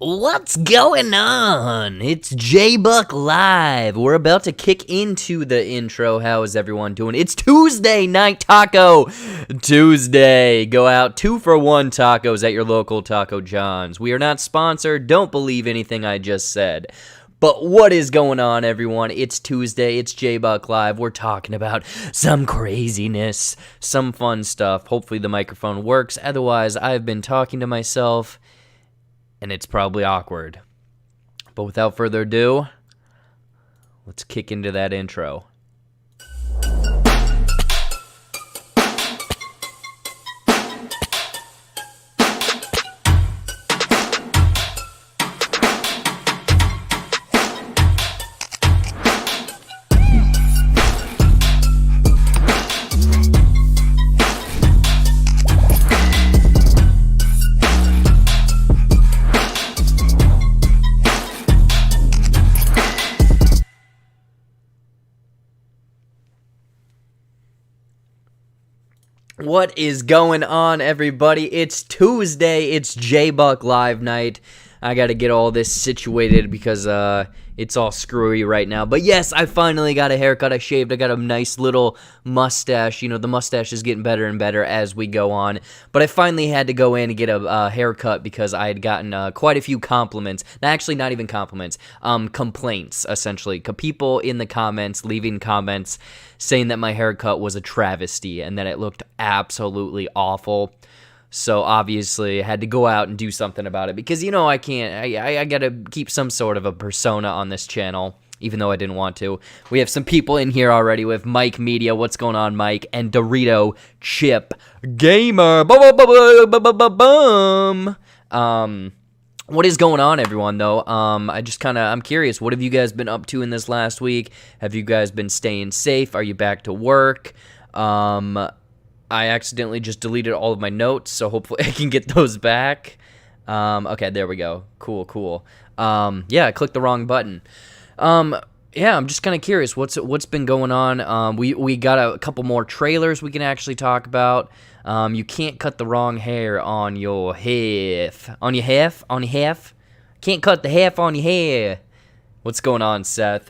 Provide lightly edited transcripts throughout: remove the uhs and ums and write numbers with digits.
What's going on? It's J-Buck Live. We're about to kick into the intro. How is everyone doing? It's Tuesday Night Taco Tuesday. Go out 2-for-1 tacos at your local Taco John's. We are not sponsored. Don't believe anything I just said. But what is going on, everyone? It's Tuesday. It's J-Buck Live. We're talking about some craziness, some fun stuff. Hopefully the microphone works. Otherwise, I've been talking to myself, and it's probably awkward. But without further ado, let's kick into that intro. What is going on, everybody? It's Tuesday. It's J-Buck Live night. I gotta get all this situated because it's all screwy right now. But yes, I finally got a haircut. I shaved. I got a nice little mustache. You know, the mustache is getting better and better as we go on. But I finally had to go in and get a haircut because I had gotten quite a few compliments. Actually, not even compliments. Complaints, essentially. People in the comments, leaving comments, saying that my haircut was a travesty and that it looked absolutely awful. So obviously I had to go out and do something about it because, you know, I gotta keep some sort of a persona on this channel, even though I didn't want to. We have some people in here already with Mike Media. What's going on, Mike? And Dorito Chip Gamer. What is going on, everyone, though? I'm curious. What have you guys been up to in this last week? Have you guys been staying safe? Are you back to work? I accidentally just deleted all of my notes, so hopefully I can get those back. Okay, there we go. Cool. Yeah, I clicked the wrong button. Yeah, I'm just kind of curious. What's been going on? We got a couple more trailers we can actually talk about. You can't cut the wrong hair on your half. On your half? Can't cut the half on your hair. What's going on, Seth?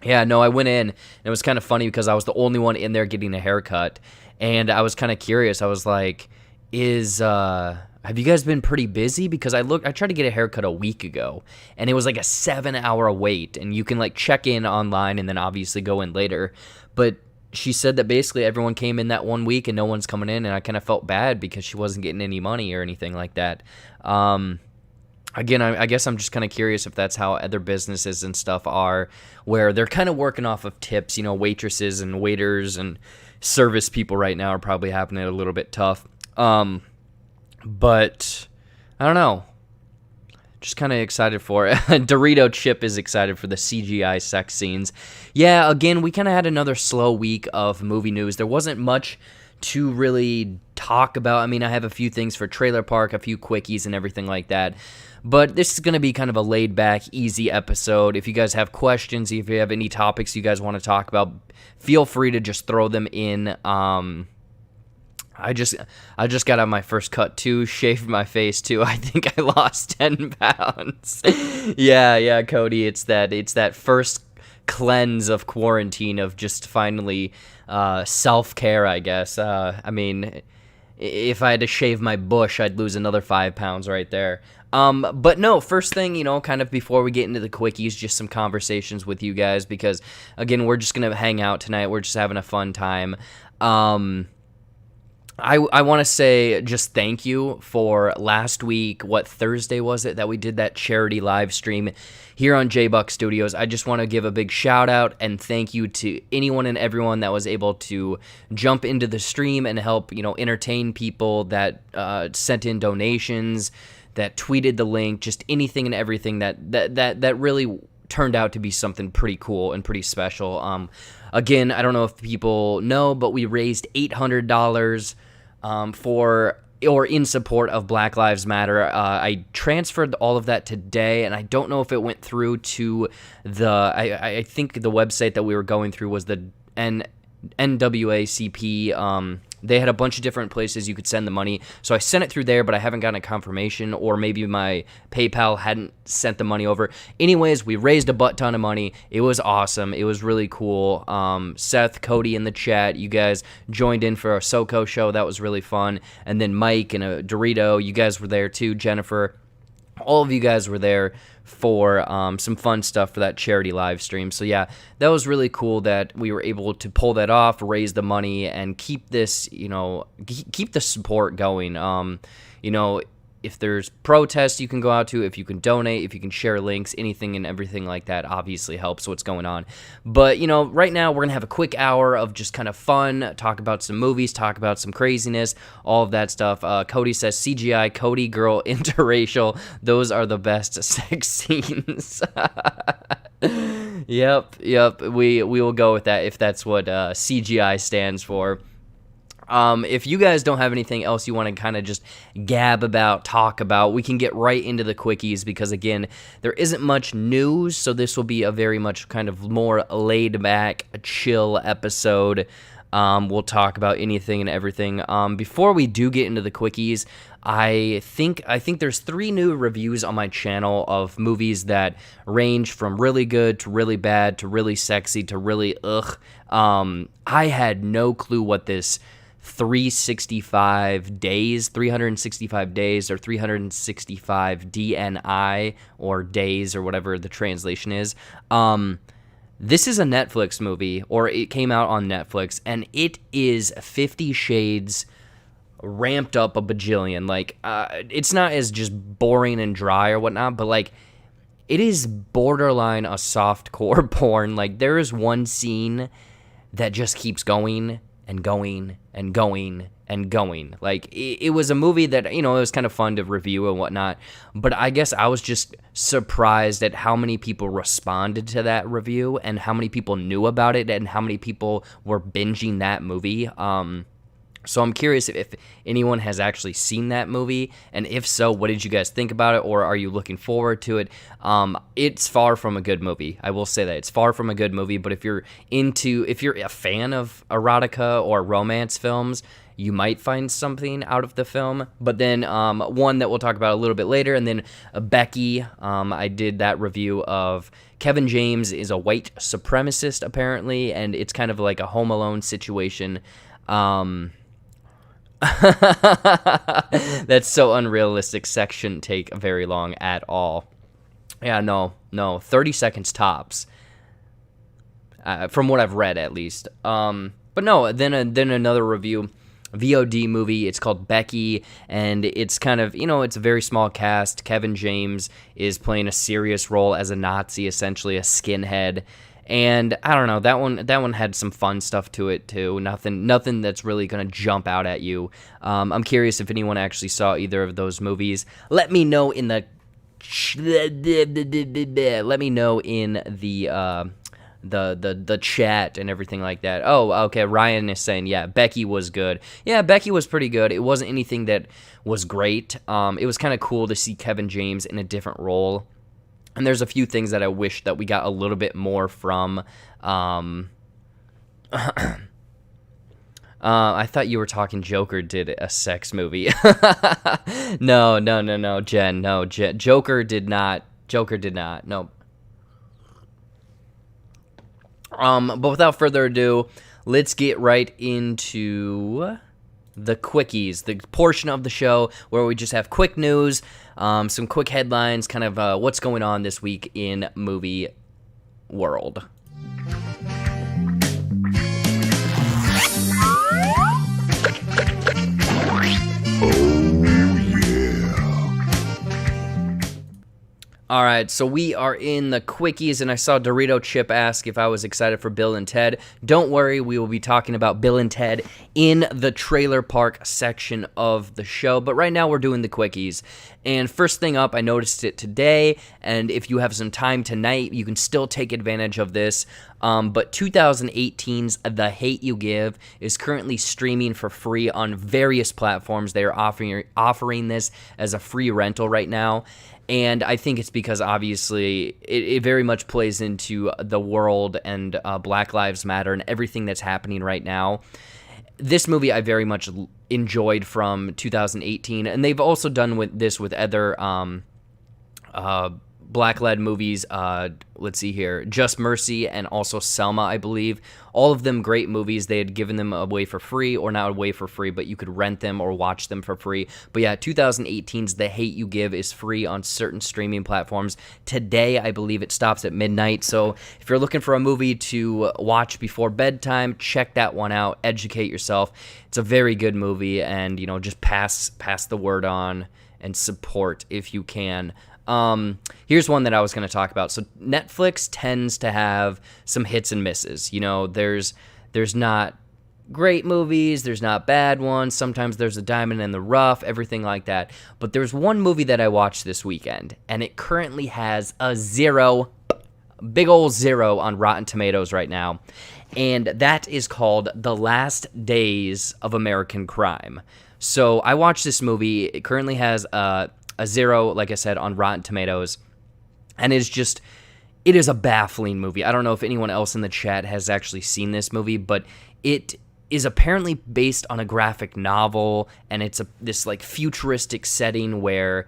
Yeah, no, I went in, and it was kind of funny because I was the only one in there getting a haircut, and I was kind of curious. I was like, have you guys been pretty busy? Because I tried to get a haircut a week ago, and it was like a 7-hour wait, and you can like check in online and then obviously go in later, but she said that basically everyone came in that 1 week and no one's coming in, and I kind of felt bad because she wasn't getting any money or anything like that. Again, I guess I'm just kind of curious if that's how other businesses and stuff are, where they're kind of working off of tips. You know, waitresses and waiters and service people right now are probably having it a little bit tough. But I don't know. Just kind of excited for it. Dorito Chip is excited for the CGI sex scenes. Yeah, again, we kind of had another slow week of movie news. There wasn't much to really talk about. I mean, I have a few things for Trailer Park, a few quickies and everything like that. But this is going to be kind of a laid-back, easy episode. If you guys have questions, if you have any topics you guys want to talk about, feel free to just throw them in. I just got on my first cut too, shaved my face too. I think I lost 10 pounds. Yeah, Cody, it's that first cleanse of quarantine of just finally self-care, I guess. I mean, if I had to shave my bush, I'd lose another 5 pounds right there. But no, first thing, you know, kind of before we get into the quickies, just some conversations with you guys because, again, we're just going to hang out tonight. We're just having a fun time. I want to say just thank you for last week. What Thursday was it that we did that charity live stream here on J-Buck Studios? I just want to give a big shout out and thank you to anyone and everyone that was able to jump into the stream and help, you know, entertain people that sent in donations, that tweeted the link, just anything and everything that really turned out to be something pretty cool and pretty special. Again, I don't know if people know, but we raised $800 for or in support of Black Lives Matter. I transferred all of that today, and I don't know if it went through to the, I think the website that we were going through was the NAACP They had a bunch of different places you could send the money. So I sent it through there, but I haven't gotten a confirmation, or maybe my PayPal hadn't sent the money over. Anyways, we raised a butt ton of money. It was awesome. It was really cool. Seth, Cody in the chat, you guys joined in for our SoCo show. That was really fun. And then Mike and Dorito, you guys were there too. Jennifer, all of you guys were there for some fun stuff for that charity live stream. So yeah, that was really cool that we were able to pull that off, raise the money, and keep this, keep the support going. If there's protests you can go out to, if you can donate, if you can share links, anything and everything like that obviously helps what's going on. But, right now we're going to have a quick hour of just kind of fun, talk about some movies, talk about some craziness, all of that stuff. Cody says CGI, Cody, girl, interracial. Those are the best sex scenes. Yep. We will go with that if that's what CGI stands for. If you guys don't have anything else you want to kind of just gab about, talk about, we can get right into the quickies because, again, there isn't much news, so this will be a very much kind of more laid-back, chill episode. We'll talk about anything and everything. Before we do get into the quickies, I think there's 3 new reviews on my channel of movies that range from really good to really bad to really sexy to really ugh. I had no clue what this 365 days or 365 DNI or days or whatever the translation is. This is a Netflix movie, or it came out on Netflix, and it is 50 Shades ramped up a bajillion. Like, it's not as just boring and dry or whatnot, but like, it is borderline a softcore porn. Like, there is one scene that just keeps going and going and going and going. Like, it was a movie that, it was kind of fun to review and whatnot, but I guess I was just surprised at how many people responded to that review and how many people knew about it and how many people were binging that movie. So I'm curious if anyone has actually seen that movie, and if so, what did you guys think about it, or are you looking forward to it? It's far from a good movie. I will say that. It's far from a good movie, but if you're a fan of erotica or romance films, you might find something out of the film. But then one that we'll talk about a little bit later, and then Becky, I did that review of Kevin James is a white supremacist, apparently, and it's kind of like a Home Alone situation. That's so unrealistic. Sex shouldn't take very long at all. Yeah, no, 30 seconds tops. From what I've read, at least. But no, then another review, VOD movie. It's called Becky, and it's kind of, it's a very small cast. Kevin James is playing a serious role as a Nazi, essentially a skinhead. And I don't know, that one had some fun stuff to it too. Nothing that's really gonna jump out at you. I'm curious if anyone actually saw either of those movies. Let me know in the chat and everything like that. Oh, okay. Ryan is saying, yeah, Becky was good. Yeah, Becky was pretty good. It wasn't anything that was great. It was kind of cool to see Kevin James in a different role. And there's a few things that I wish that we got a little bit more from. I thought you were talking Joker did a sex movie. No, Jen. No, Joker did not. No. But without further ado, let's get right into the quickies, the portion of the show where we just have quick news, some quick headlines, kind of what's going on this week in movie world. All right, so we are in the quickies, and I saw Dorito Chip ask if I was excited for Bill and Ted. Don't worry, we will be talking about Bill and Ted in the trailer park section of the show, but right now we're doing the quickies. And first thing up, I noticed it today, and if you have some time tonight, you can still take advantage of this. But 2018's The Hate U Give is currently streaming for free on various platforms. They are offering this as a free rental right now. And I think it's because, obviously, it very much plays into the world and Black Lives Matter and everything that's happening right now. this movie I very much enjoyed from 2018, and they've also done with other black-led movies. Let's see here, Just Mercy and also Selma, I believe. All of them great movies. They had given them away for free, or not away for free, but you could rent them or watch them for free. But yeah, 2018's The Hate U Give is free on certain streaming platforms. Today, I believe it stops at midnight. So if you're looking for a movie to watch before bedtime, check that one out. Educate yourself. It's a very good movie, and just pass the word on and support if you can. Here's one that I was going to talk about. So Netflix tends to have some hits and misses. There's not great movies, there's not bad ones. Sometimes there's a diamond in the rough, everything like that. But there's one movie that I watched this weekend, and it currently has a 0, big old 0 on Rotten Tomatoes right now. And that is called The Last Days of American Crime. So I watched this movie. It currently has a 0, like I said, on Rotten Tomatoes, and it is a baffling movie. I don't know if anyone else in the chat has actually seen this movie, but it is apparently based on a graphic novel, and it's this like futuristic setting where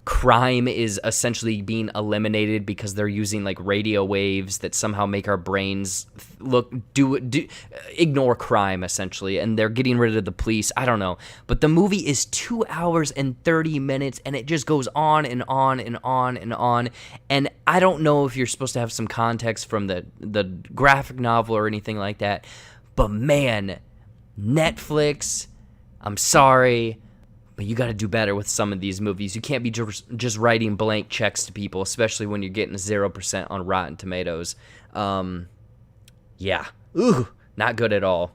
crime is essentially being eliminated because they're using like radio waves that somehow make our brains ignore crime, essentially, and they're getting rid of the police. I don't know, but the movie is 2 hours and 30 minutes, and it just goes on and on and on and on. And I don't know if you're supposed to have some context from the graphic novel or anything like that, but man, Netflix, I'm sorry, but you got to do better with some of these movies. You can't be just writing blank checks to people, especially when you're getting 0% on Rotten Tomatoes. Yeah. Ooh, not good at all.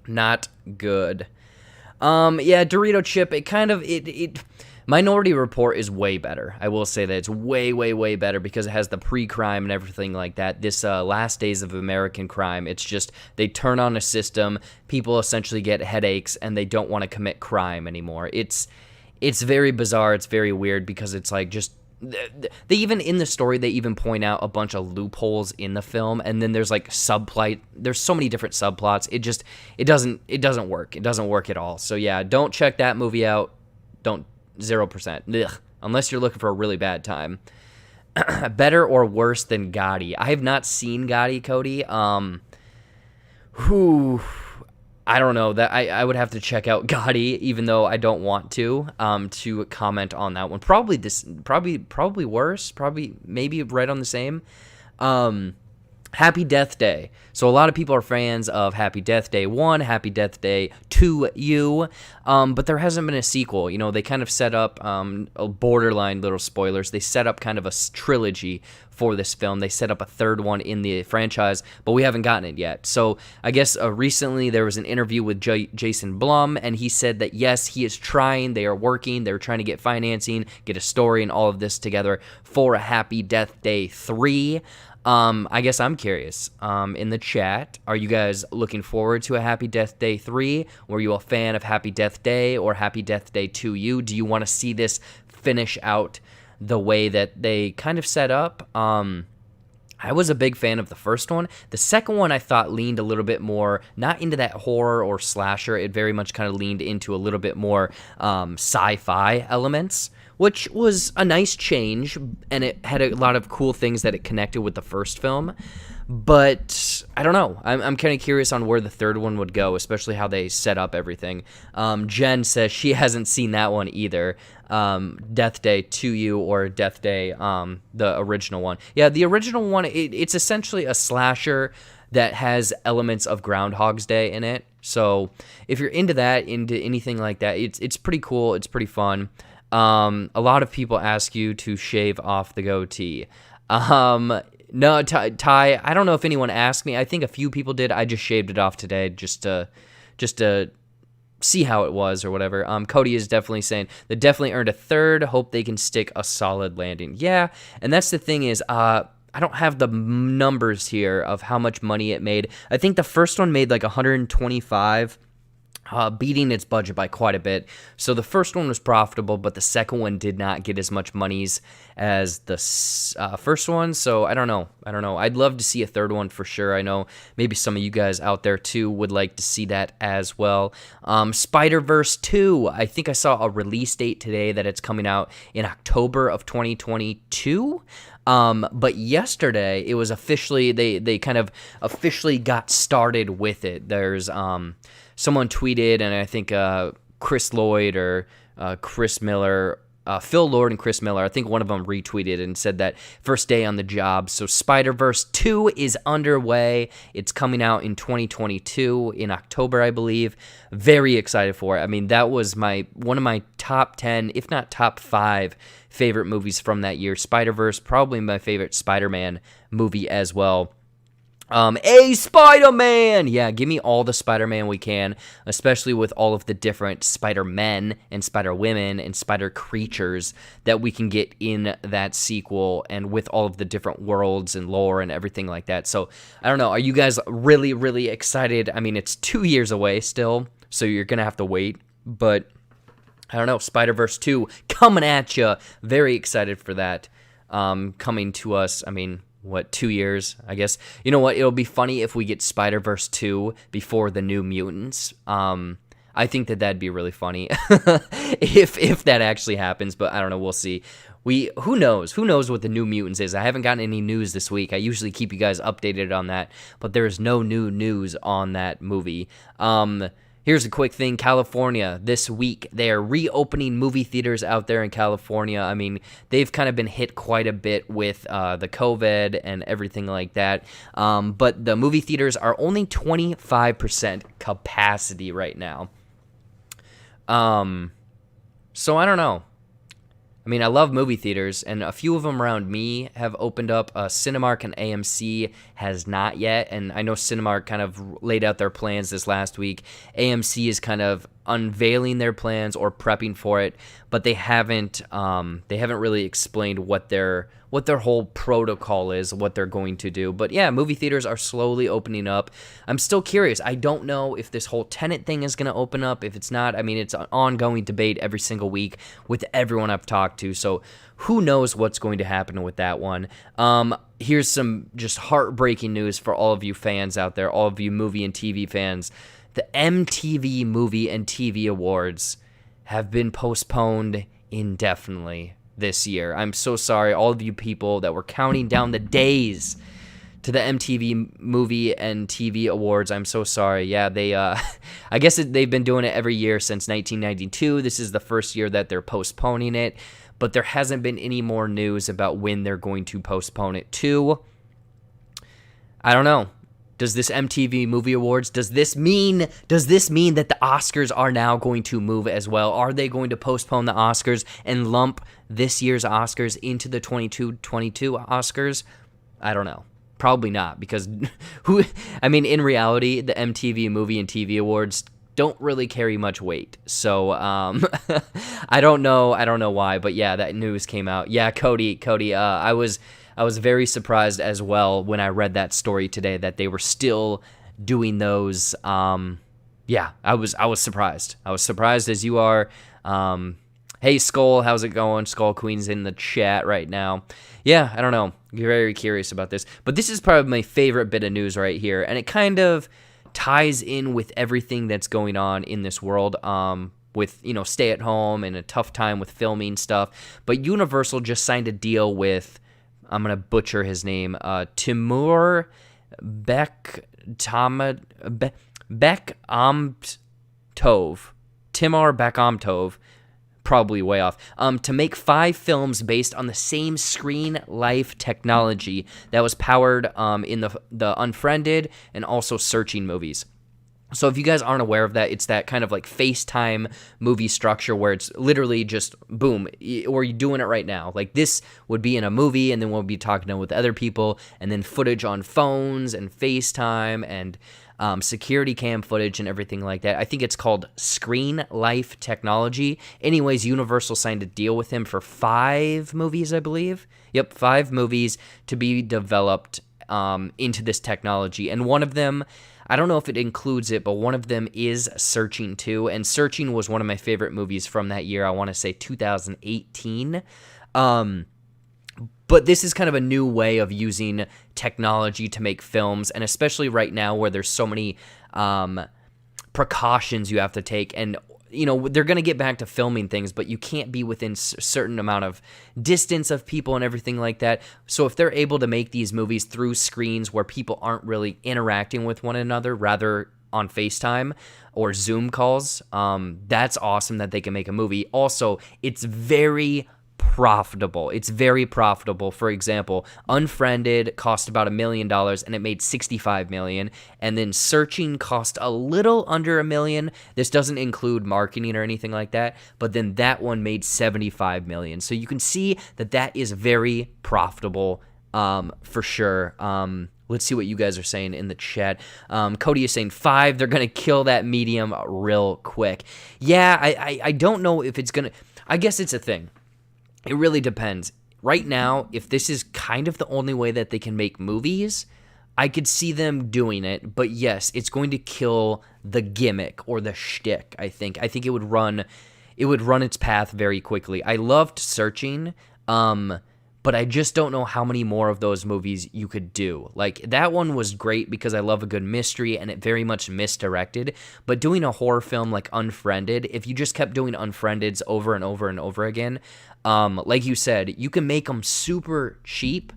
Not good. Yeah, Dorito Chip, it Minority Report is way better. I will say that it's way, way, way better because it has the pre-crime and everything like that. This Last Days of American Crime, it's just they turn on a system, people essentially get headaches, and they don't want to commit crime anymore. It's very bizarre. It's very weird because it's like just they even in the story they even point out a bunch of loopholes in the film, and then there's like there's so many different subplots. It doesn't work. It doesn't work at all. So yeah, don't check that movie out. Don't 0%. Ugh, unless you're looking for a really bad time. Better or worse than Gotti? I have not seen Gotti, Cody. I don't know. That I would have to check out Gotti, even though I don't want to comment on that one. Probably worse. Probably maybe right on the same. Happy Death Day. So a lot of people are fans of Happy Death Day 1, Happy Death Day 2U, but there hasn't been a sequel. They kind of set up, a borderline little spoilers, they set up kind of a trilogy for this film. They set up a third one in the franchise, but we haven't gotten it yet. So I guess recently there was an interview with Jason Blum, and he said that yes, he is trying, they are working, they're trying to get financing, get a story and all of this together for a Happy Death Day 3. I guess I'm curious, in the chat, are you guys looking forward to a Happy Death Day 3? Were you a fan of Happy Death Day or Happy Death Day 2U? Do you want to see this finish out the way that they kind of set up? I was a big fan of the first one. The second one I thought leaned a little bit more, not into that horror or slasher, it very much kind of leaned into a little bit more sci-fi elements, which was a nice change, and it had a lot of cool things that it connected with the first film. But I don't know. I'm kind of curious on where the third one would go, especially how they set up everything. Jen says she hasn't seen that one either. Death Day 2U or Death Day, the original one. Yeah, the original one, it's essentially a slasher that has elements of Groundhog's Day in it. So if you're into that, into anything like that, it's pretty cool. It's pretty fun. A lot of people ask you to shave off the goatee. No, Ty, I don't know if anyone asked me. I think a few people did. I just shaved it off today just to see how it was or whatever. Cody is definitely saying they definitely earned a third. Hope they can stick a solid landing. Yeah, and that's the thing is, I don't have the numbers here of how much money it made. I think the first one made like 125 beating its budget by quite a bit. So the first one was profitable, but the second one did not get as much monies as the first one. So I don't know. I'd love to see a third one for sure. I know maybe some of you guys out there too would like to see that as well. Spider-Verse 2, I think I saw a release date today that it's coming out in October of 2022. But yesterday it was officially, they kind of officially got started with it. There's, someone tweeted, and I think Chris Lloyd or Chris Miller, Phil Lord and Chris Miller, I think one of them retweeted and said that first day on the job. So Spider-Verse 2 is underway. It's coming out in 2022 in October, I believe. Very excited for it. I mean, that was one of my top 10, if not top 5 favorite movies from that year. Spider-Verse, probably my favorite Spider-Man movie as well. A Spider-Man! Yeah, give me all the Spider-Man we can, especially with all of the different Spider-Men and Spider-Women and Spider-Creatures that we can get in that sequel, and with all of the different worlds and lore and everything like that. So, I don't know, are you guys really, really excited? I mean, it's 2 years away still, so you're gonna have to wait, but I don't know, Spider-Verse 2 coming at you. Very excited for that coming to us. I mean, 2 years, I guess. You know what? It'll be funny if we get Spider-Verse 2 before the New Mutants. I think that'd be really funny if that actually happens, but I don't know. We'll see. Who knows? Who knows what the New Mutants is? I haven't gotten any news this week. I usually keep you guys updated on that, but there is no new news on that movie. Here's a quick thing. California, this week, they are reopening movie theaters out there in California. I mean, they've kind of been hit quite a bit with the COVID and everything like that. But the movie theaters are only 25% capacity right now. So I don't know. I mean, I love movie theaters, and a few of them around me have opened up. Cinemark and AMC has not yet, and I know Cinemark kind of laid out their plans this last week. AMC is kind of unveiling their plans or prepping for it, but they haven't really explained what their whole protocol is, what they're going to do. But yeah, movie theaters are slowly opening up. I'm still curious. I don't know if this whole Tenet thing is going to open up. If it's not, I mean, it's an ongoing debate every single week with everyone I've talked to. So who knows what's going to happen with that one. Here's some just heartbreaking news for all of you fans out there, all of you movie and TV fans. The MTV Movie and TV Awards have been postponed indefinitely this year. I'm so sorry, all of you people that were counting down the days to the MTV Movie and TV Awards. I'm so sorry. Yeah, they I guess they've been doing it every year since 1992. This is the first year that they're postponing it, but there hasn't been any more news about when they're going to postpone it to. I don't know. Does this MTV Movie Awards, does this mean that the Oscars are now going to move as well? Are they going to postpone the Oscars and lump this year's Oscars into the 2022 Oscars? I don't know. Probably not, because in reality, the MTV Movie and TV Awards don't really carry much weight. So I don't know why, but yeah, that news came out. Yeah, Cody, I was very surprised as well when I read that story today that they were still doing those. Yeah, I was surprised. I was surprised as you are. Hey, Skull, how's it going? Skull Queen's in the chat right now. Yeah, I don't know. You're very curious about this. But this is probably my favorite bit of news right here, and it kind of ties in with everything that's going on in this world. With, stay at home and a tough time with filming stuff. But Universal just signed a deal with, I'm going to butcher his name, Timur Bekmambetov. Timur Bekmambetov, probably way off, to make 5 films based on the same screen life technology that was powered in the Unfriended and also Searching movies. So if you guys aren't aware of that, it's that kind of like FaceTime movie structure where it's literally just boom, or you're doing it right now. Like this would be in a movie, and then we'll be talking with other people, and then footage on phones and FaceTime and security cam footage and everything like that. I think it's called Screen Life Technology. Anyways, Universal signed a deal with him for 5 movies, I believe. Yep, 5 movies to be developed into this technology. And one of them, I don't know if it includes it, but one of them is Searching 2. And Searching was one of my favorite movies from that year. I want to say 2018. But this is kind of a new way of using technology to make films, and especially right now where there's so many precautions you have to take. And they're going to get back to filming things, but you can't be within a certain amount of distance of people and everything like that. So if they're able to make these movies through screens where people aren't really interacting with one another, rather on FaceTime or Zoom calls, that's awesome that they can make a movie. Also, it's very profitable. It's very profitable. For example, Unfriended cost about $1 million and it made $65 million. And then Searching cost a little under $1 million. This doesn't include marketing or anything like that, but then that one made $75 million. So you can see that is very profitable for sure. Let's see what you guys are saying in the chat. Cody is saying 5. They're going to kill that medium real quick. Yeah, I don't know if it's going to... I guess it's a thing. It really depends. Right now, if this is kind of the only way that they can make movies, I could see them doing it. But yes, it's going to kill the gimmick or the shtick, I think. I think it would run its path very quickly. I loved Searching, but I just don't know how many more of those movies you could do. Like, that one was great because I love a good mystery and it very much misdirected. But doing a horror film like Unfriended, if you just kept doing Unfriendeds over and over and over again, like you said, you can make them super cheap,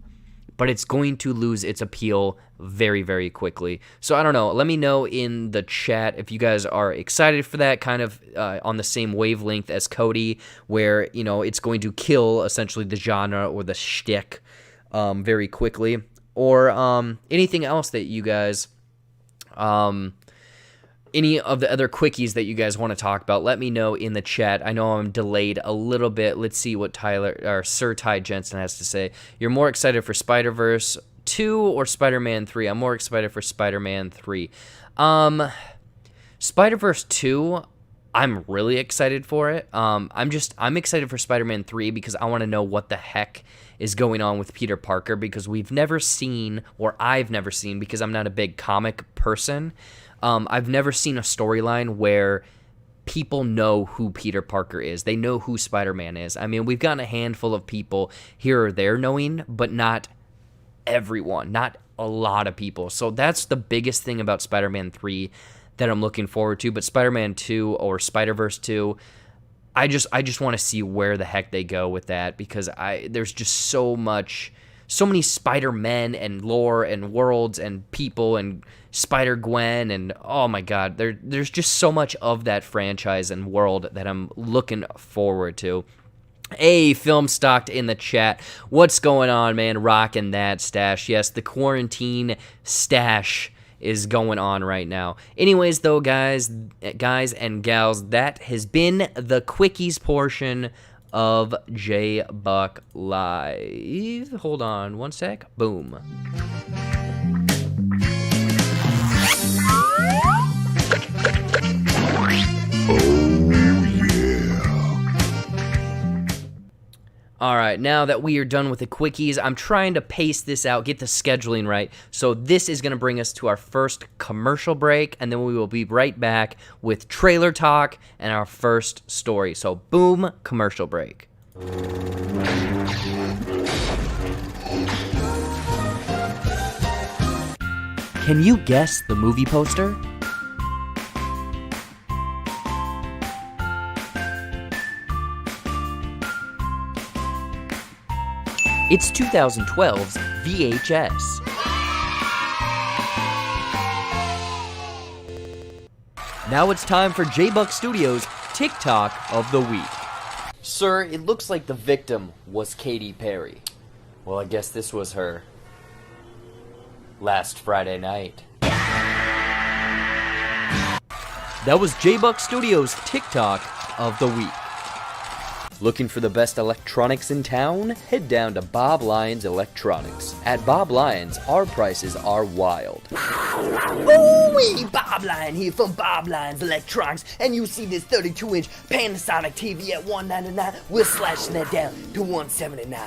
but it's going to lose its appeal very, very quickly. So I don't know. Let me know in the chat if you guys are excited for that, kind of on the same wavelength as Cody, where, it's going to kill essentially the genre or the shtick very quickly, or anything else that you guys... any of the other quickies that you guys want to talk about, let me know in the chat. I know I'm delayed a little bit. Let's see what Sir Ty Jensen has to say. You're more excited for Spider-Verse 2 or Spider-Man 3? I'm more excited for Spider-Man 3. Spider-Verse 2, I'm really excited for it. I'm excited for Spider-Man 3 because I want to know what the heck is going on with Peter Parker, because we've never seen, or I've never seen, because I'm not a big comic person, I've never seen a storyline where people know who Peter Parker is. They know who Spider-Man is. I mean, we've gotten a handful of people here or there knowing, but not everyone, not a lot of people. So that's the biggest thing about Spider-Man 3 that I'm looking forward to. But Spider-Man 2 or Spider-Verse 2, I just want to see where the heck they go with that, because there's just so many Spider-Men and lore and worlds and people and Spider-Gwen and oh my god, there's just so much of that franchise and world that I'm looking forward to. Hey, Film Stocked in the chat. What's going on, man? Rocking that stash. Yes, the quarantine stash is going on right now. Anyways, though, guys and gals, that has been the quickies portion of J-Buck Live. Hold on one sec. Boom. All right, now that we are done with the quickies, I'm trying to pace this out, get the scheduling right. So this is going to bring us to our first commercial break, and then we will be right back with trailer talk and our first story. So boom, commercial break. Can you guess the movie poster? It's 2012's VHS. Now it's time for J-Buck Studios' TikTok of the Week. Sir, it looks like the victim was Katy Perry. Well, I guess this was her last Friday night. That was J-Buck Studios' TikTok of the Week. Looking for the best electronics in town? Head down to Bob Lyons Electronics. At Bob Lyons, our prices are wild. Ooh-wee, Bob Lyons here from Bob Lyons Electronics, and you see this 32-inch Panasonic TV at $199, we're slashing that down to $179.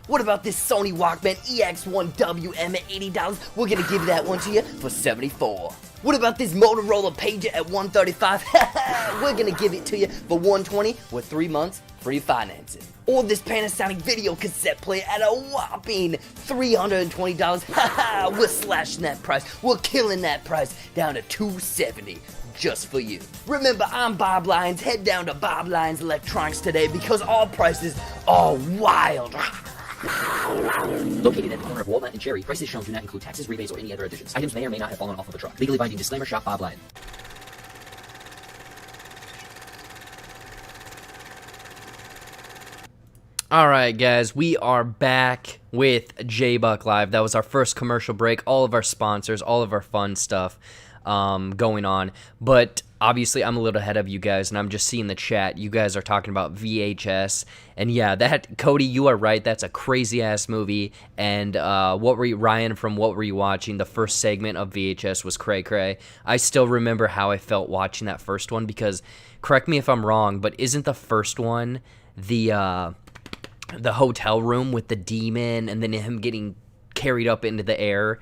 What about this Sony Walkman EX1WM at $80? We're gonna give that one to you for $74. What about this Motorola Pager at $135? We're gonna give it to you for $120 with 3 months free financing. Or this Panasonic video cassette player at a whopping $320. We're slashing that price. We're killing that price down to $270 just for you. Remember, I'm Bob Lyons. Head down to Bob Lyons Electronics today because all prices are wild. Located at the corner of Walnut and Cherry, prices shown do not include taxes, rebates, or any other additions. Items may or may not have fallen off of a truck. Legally binding disclaimer, shop Bob Lyons. All right, guys, we are back with J-Buck Live. That was our first commercial break. All of our sponsors, all of our fun stuff going on. But obviously, I'm a little ahead of you guys, and I'm just seeing the chat. You guys are talking about VHS. And yeah, Cody, you are right. That's a crazy-ass movie. And Ryan, from What Were You Watching? The first segment of VHS was cray-cray. I still remember how I felt watching that first one because, correct me if I'm wrong, but isn't the first one the hotel room with the demon and then him getting carried up into the air?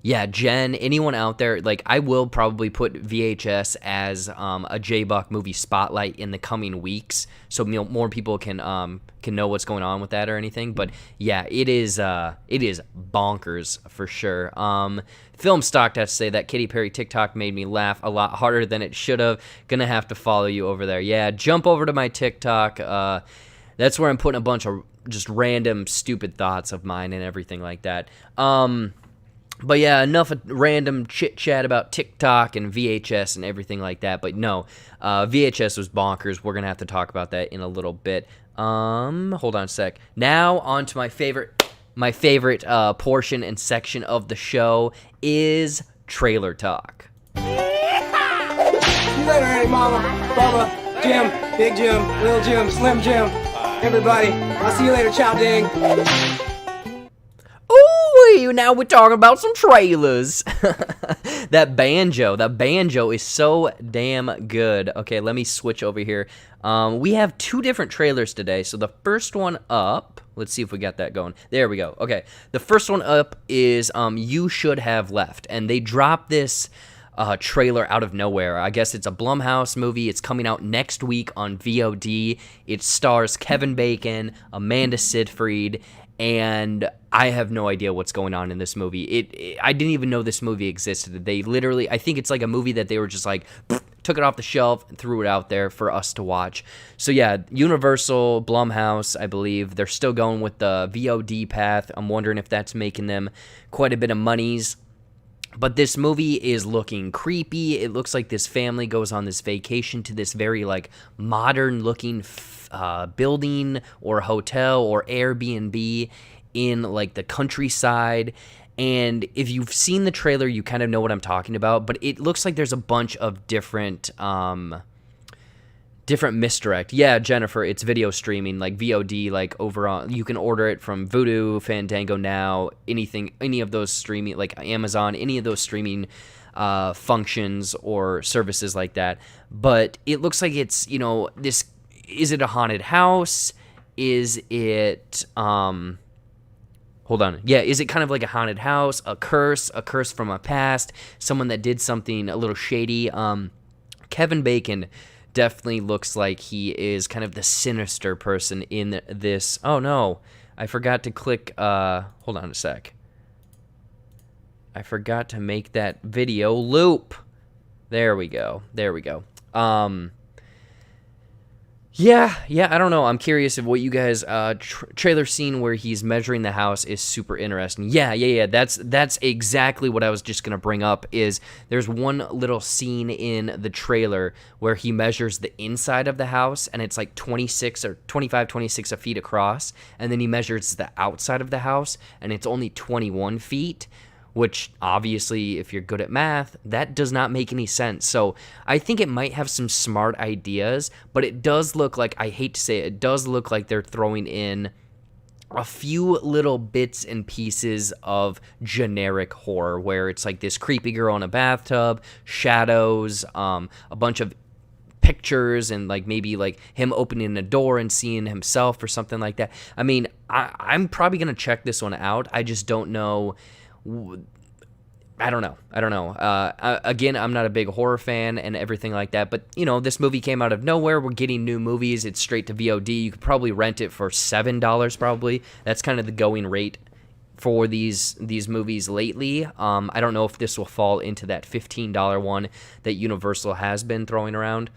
Yeah, Jen, anyone out there, like, I will probably put VHS as a J-Buck movie spotlight in the coming weeks, so more people can know what's going on with that or anything. But yeah, it is bonkers for sure. Film Stock has to say that Katy Perry TikTok made me laugh a lot harder than it should have. Gonna have to follow you over there. Yeah, jump over to my TikTok. That's where I'm putting a bunch of just random stupid thoughts of mine and everything like that. But yeah, enough of random chit-chat about TikTok and VHS and everything like that. But no, VHS was bonkers. We're going to have to talk about that in a little bit. Hold on a sec. Now, on to my favorite portion and section of the show is Trailer Talk. See you later, Aunt Mama, Bubba, Jim, Big Jim, Little Jim, Slim Jim, everybody. I'll see you later, Chow Ding. Ooh, now we're talking about some trailers. That banjo is so damn good. Okay, let me switch over here. We have two different trailers today. So the first one up, let's see if we got that going. There we go. Okay, the first one up is You Should Have Left, and they dropped this trailer out of nowhere. I guess it's a Blumhouse movie. It's coming out next week on VOD. It stars Kevin Bacon, Amanda Seyfried, and I have no idea what's going on in this movie. I didn't even know this movie existed. They literally, I think it's like a movie that they were just like, took it off the shelf and threw it out there for us to watch. So yeah, Universal, Blumhouse, I believe, they're still going with the VOD path. I'm wondering if that's making them quite a bit of monies. But this movie is looking creepy. It looks like this family goes on this vacation to this very like modern looking building or hotel or Airbnb in like the countryside. And if you've seen the trailer, you kind of know what I'm talking about. But it looks like there's a bunch of different misdirect. Yeah, Jennifer, it's video streaming, like VOD, like overall. You can order it from Vudu, Fandango Now, any of those streaming, like Amazon, any of those streaming functions or services like that. But it looks like it's, this, is it a haunted house? Is it, hold on. Yeah, is it kind of like a haunted house, a curse from a past, someone that did something a little shady? Kevin Bacon definitely looks like he is kind of the sinister person in this. Oh no, I forgot to click, hold on a sec. I forgot to make that video loop. There we go. Yeah, I don't know. I'm curious of what you guys, trailer scene where he's measuring the house is super interesting. Yeah. That's exactly what I was just going to bring up is there's one little scene in the trailer where he measures the inside of the house and it's like 26 feet across. And then he measures the outside of the house and it's only 21 feet. Which, obviously, if you're good at math, that does not make any sense. So I think it might have some smart ideas, but it does look like, I hate to say it, it does look like they're throwing in a few little bits and pieces of generic horror, where it's like this creepy girl in a bathtub, shadows, a bunch of pictures and like maybe like him opening a door and seeing himself or something like that. I mean, I'm probably gonna check this one out. I just don't know. I don't know. Again, I'm not a big horror fan and everything like that, but you know, this movie came out of nowhere. We're getting new movies. It's straight to VOD. You could probably rent it for $7 probably. That's kind of the going rate for these movies lately. I don't know if this will fall into that $15 one that Universal has been throwing around.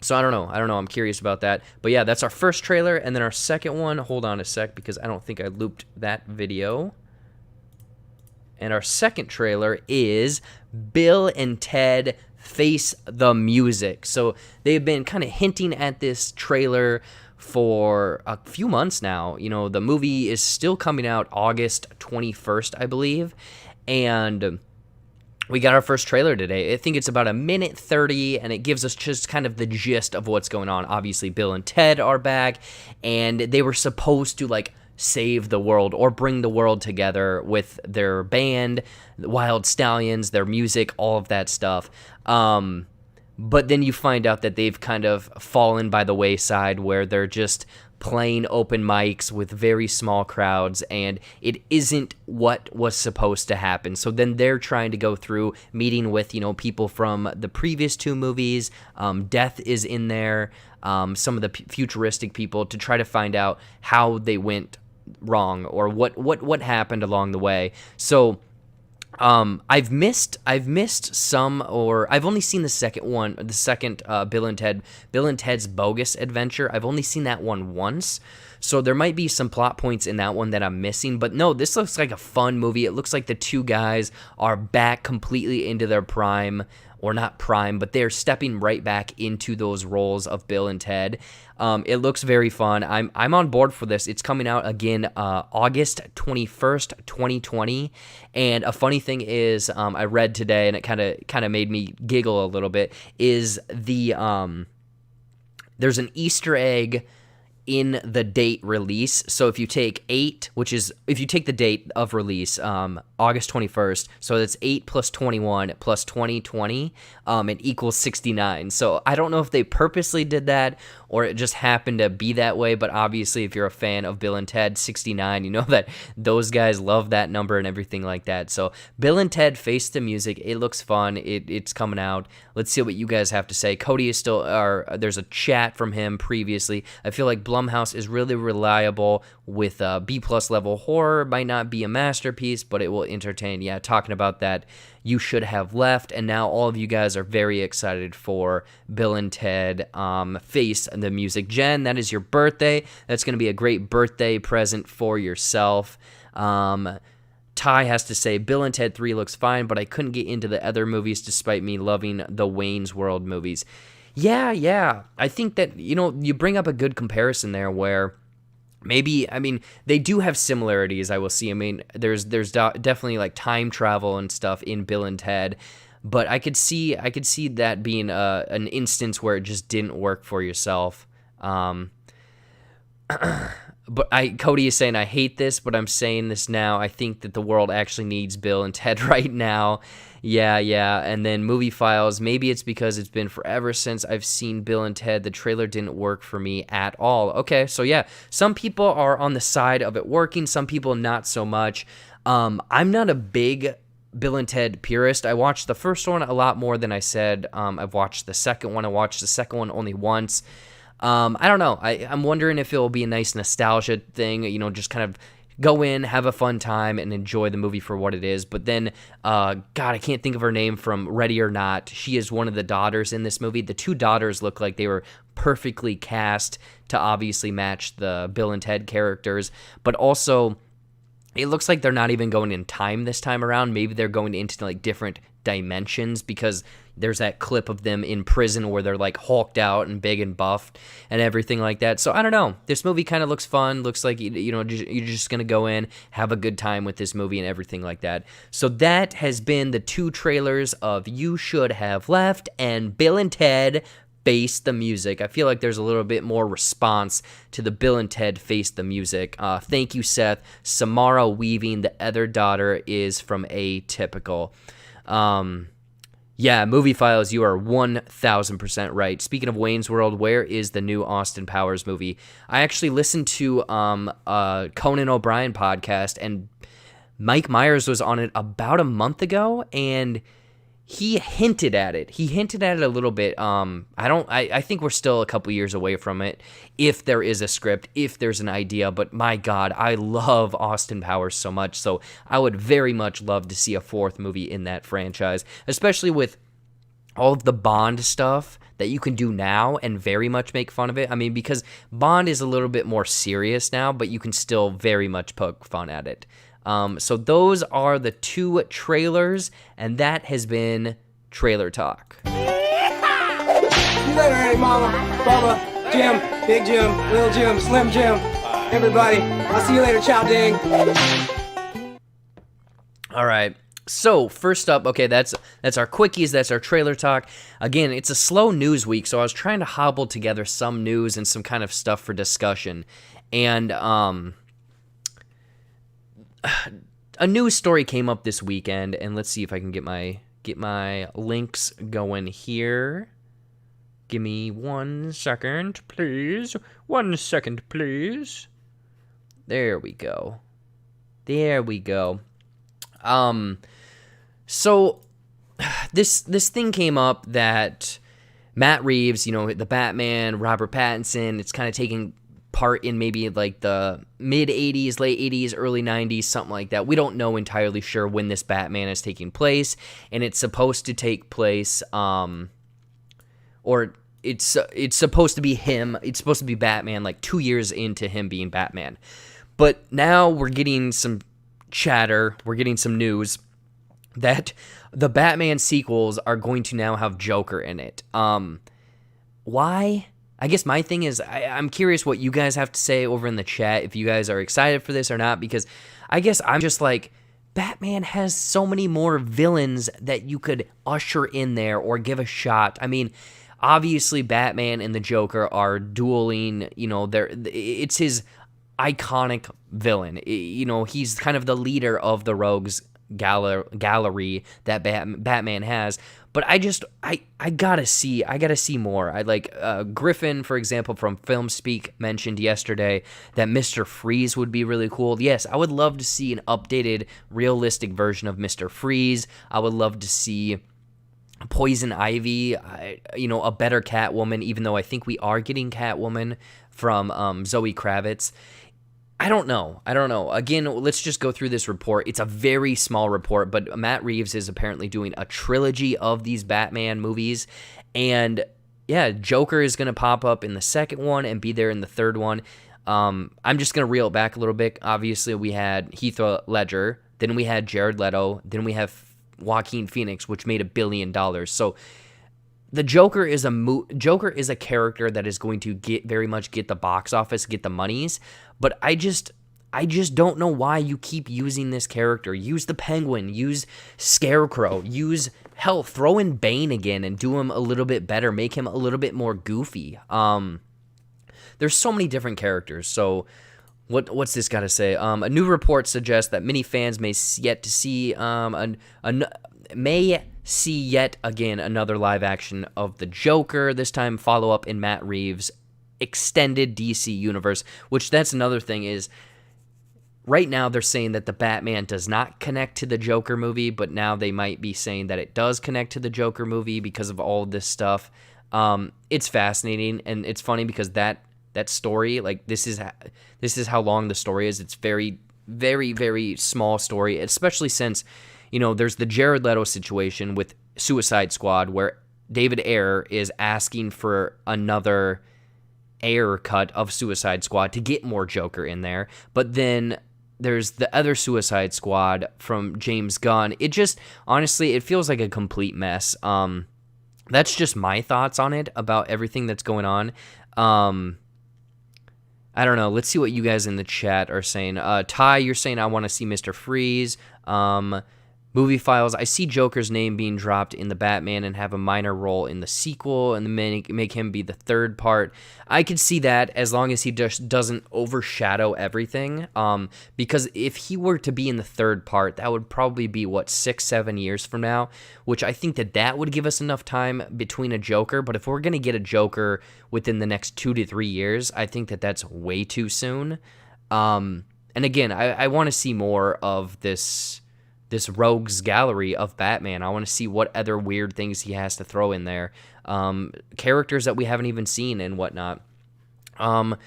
So I don't know. I'm curious about that. But yeah, that's our first trailer. And then our second one, hold on a sec because I don't think I looped that video. And our second trailer is Bill and Ted Face the Music. So they've been kind of hinting at this trailer for a few months now. You know, the movie is still coming out August 21st, I believe. And we got our first trailer today. I think it's about 1:30, and it gives us just kind of the gist of what's going on. Obviously, Bill and Ted are back, and they were supposed to, like, save the world or bring the world together with their band, the Wild Stallions, their music, all of that stuff. But then you find out that they've kind of fallen by the wayside where they're just playing open mics with very small crowds, and it isn't what was supposed to happen. So then they're trying to go through meeting with, you know, people from the previous two movies. Death is in there, some of the futuristic people, to try to find out how they went wrong or what happened along the way. So I've missed some, or I've only seen the second Bill and Ted's Bogus Adventure. I've only seen that one once, so there might be some plot points in that one that I'm missing. But no, this looks like a fun movie. It looks like the two guys are back completely into their prime, or not prime, but they're stepping right back into those roles of Bill and Ted. It looks very fun. I'm on board for this. It's coming out again August 21st, 2020. And a funny thing is, I read today, and it kind of made me giggle a little bit, is there's an Easter egg in the date release. So if you take the date of release, August 21st, so that's 8 plus 21 plus 2020, it equals 69. So I don't know if they purposely did that or it just happened to be that way, but obviously if you're a fan of Bill and Ted 69, you know that those guys love that number and everything like that. So Bill and Ted Face the Music, it looks fun. It's coming out. Let's see what you guys have to say. Cody is still, there's a chat from him previously. I feel like Blumhouse is really reliable with B+ level horror. Might not be a masterpiece, but it will entertain. Yeah, talking about that, You Should Have Left, and now all of you guys are very excited for Bill and Ted Face the Music. Jen, that is your birthday. That's going to be a great birthday present for yourself. Ty has to say, Bill and Ted 3 looks fine, but I couldn't get into the other movies despite me loving the Wayne's World movies. Yeah. I think that, you know, you bring up a good comparison there where maybe, I mean, they do have similarities, I will see. I mean, there's definitely like time travel and stuff in Bill and Ted, but I could see that being an instance where it just didn't work for yourself. But Cody is saying, I hate this, but I'm saying this now. I think that the world actually needs Bill and Ted right now. Yeah. And then Movie Files, maybe it's because it's been forever since I've seen Bill and Ted. The trailer didn't work for me at all. Okay, so yeah, some people are on the side of it working, some people not so much. I'm not a big Bill and Ted purist. I watched the first one a lot more than I said. I've watched the second one. I watched the second one only once. I don't know. I'm wondering if it will be a nice nostalgia thing, you know, just kind of go in, have a fun time, and enjoy the movie for what it is. But then, God, I can't think of her name from Ready or Not. She is one of the daughters in this movie. The two daughters look like they were perfectly cast to obviously match the Bill and Ted characters, but also it looks like they're not even going in time this time around. Maybe they're going into like different dimensions, because there's that clip of them in prison where they're like hulked out and big and buffed and everything like that. So I don't know. This movie kind of looks fun. Looks like, you know, you're just going to go in, have a good time with this movie and everything like that. So that has been the two trailers of You Should Have Left and Bill and Ted Face the Music. I feel like there's a little bit more response to the Bill and Ted Face the Music. Thank you, Seth. Samara Weaving, the other daughter, is from Atypical. Yeah, Movie Files, you are 1,000% right. Speaking of Wayne's World, where is the new Austin Powers movie? I actually listened to a Conan O'Brien podcast, and Mike Myers was on it about a month ago, and he hinted at it. He hinted at it a little bit. I think we're still a couple years away from it, if there is a script, if there's an idea. But my God, I love Austin Powers so much. So I would very much love to see a fourth movie in that franchise, especially with all of the Bond stuff that you can do now and very much make fun of it. I mean, because Bond is a little bit more serious now, but you can still very much poke fun at it. So those are the two trailers, and that has been Trailer Talk. See you later, Aunt Mama, Bubba, Jim, Big Jim, Little Jim, Slim Jim, everybody. I'll see you later, Chow Ding. All right. So first up, okay, that's our quickies, that's our Trailer Talk. Again, it's a slow news week, so I was trying to hobble together some news and some kind of stuff for discussion. And a news story came up this weekend, and let's see if I can get my links going here. Give me 1 second, please. 1 second, please. There we go. So this thing came up that Matt Reeves, the Batman, Robert Pattinson, it's kind of taking part in maybe like the mid 80s, late 80s, early 90s, something like that. We don't know entirely sure when this Batman is taking place, and it's supposed to take place or it's supposed to be him. It's supposed to be Batman like 2 years into him being Batman. But now we're getting some chatter, we're getting some news that the Batman sequels are going to now have Joker in it. Why? I guess my thing is, I'm curious what you guys have to say over in the chat, if you guys are excited for this or not, because I guess I'm just like, Batman has so many more villains that you could usher in there or give a shot. I mean, obviously Batman and the Joker are dueling, it's his iconic villain. He's kind of the leader of the rogues gallery that Batman has. But I gotta see more. I like Griffin, for example, from Film Speak mentioned yesterday that Mr. Freeze would be really cool. Yes, I would love to see an updated, realistic version of Mr. Freeze. I would love to see Poison Ivy, a better Catwoman, even though I think we are getting Catwoman from Zoe Kravitz. I don't know. Again, let's just go through this report. It's a very small report, but Matt Reeves is apparently doing a trilogy of these Batman movies. And yeah, Joker is going to pop up in the second one and be there in the third one. I'm just going to reel it back a little bit. Obviously, we had Heath Ledger, then we had Jared Leto, then we have Joaquin Phoenix, which made $1 billion. So the Joker is a character that is going to get the box office, get the monies, but I just don't know why you keep using this character. Use the Penguin, use Scarecrow, throw in Bane again and do him a little bit better, make him a little bit more goofy. There's so many different characters. So what's this got to say? A new report suggests that many fans may see yet again another live action of the Joker, this time follow up in Matt Reeves' extended DC universe, which that's another thing is right now they're saying that the Batman does not connect to the Joker movie, but now they might be saying that it does connect to the Joker movie because of all of this stuff. It's fascinating, and it's funny because that story, like this is how long the story is. It's very, very, very small story, especially since there's the Jared Leto situation with Suicide Squad where David Ayer is asking for another Ayer cut of Suicide Squad to get more Joker in there. But then there's the other Suicide Squad from James Gunn. It just, honestly, it feels like a complete mess. That's just my thoughts on it, about everything that's going on. I don't know. Let's see what you guys in the chat are saying. Ty, you're saying I want to see Mr. Freeze. Movie Files, I see Joker's name being dropped in the Batman and have a minor role in the sequel and make him be the third part. I could see that as long as he just doesn't overshadow everything. Because if he were to be in the third part, that would probably be, 6-7 years from now, which I think that would give us enough time between a Joker. But if we're going to get a Joker within the next 2 to 3 years, I think that's way too soon. And again, I want to see more of this rogues gallery of Batman. I want to see what other weird things he has to throw in there. Characters that we haven't even seen and whatnot. What